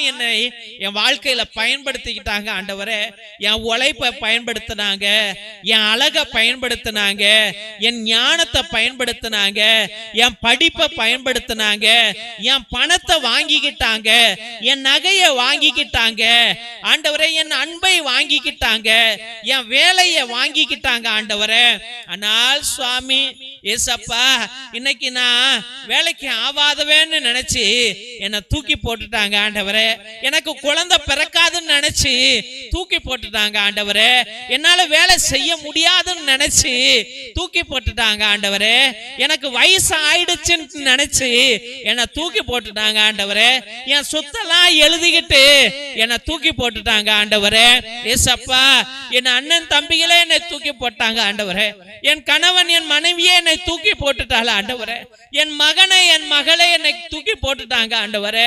என்னை என் வாழ்க்கையில பயன்படுத்திக்கிட்டாங்க ஆண்டவரே. என் உழைப்பை பயன்படுத்தினாங்க, என் அழகை பயன்படுத்தினாங்க, என் ஞானத்தை பயன்படுத்தினாங்க, என் படிப்பை பயன்படுத்தினாங்க, என் பணத்தை வாங்கிக்கிட்டாங்க, என் நகையை வாங்கிக்கிட்டாங்க ஆண்டவரே, என் அன்பை வாங்கிக்கிட்டாங்க, என் வேலையை வாங்கிக்கிட்டாங்க ஆண்டவரே. ஆனால் சுவாமி ஏசப்பா, இன்னைக்கு நான் வேலைக்கு ஆவாதவேன்னு நினைச்சு என்னை தூக்கி போட்டுட்டாங்க ஆண்டவரே. எனக்கு குழந்தை பிறக்காதுன்னு நினைச்சு தூக்கி போட்டுட்டாங்க ஆண்டவரே. என்னால வேலை செய்ய முடியாதுன்னு நினைச்சு தூக்கி போட்டுட்டாங்க ஆண்டவரே. எனக்கு வயசு ஆயிடுச்சுன்னு நினைச்சு என்னை தூக்கி போட்டுட்டாங்க ஆண்டவரே. என் சொத்தெல்லாம் எழுதிக்கிட்டு என்னை தூக்கி போட்டுட்டாங்க ஆண்டவரே. ஏசப்பா, என் அண்ணன் தம்பிகளே என்னை தூக்கி போட்டாங்க ஆண்டவரே. என் கணவன் என் மனைவியே என்னை தூக்கி போட்டுட்டாள் ஆண்டவரே. என் மகனை என் மகளை என்னை தூக்கி போட்டுட்டாங்க ஆண்டவரே.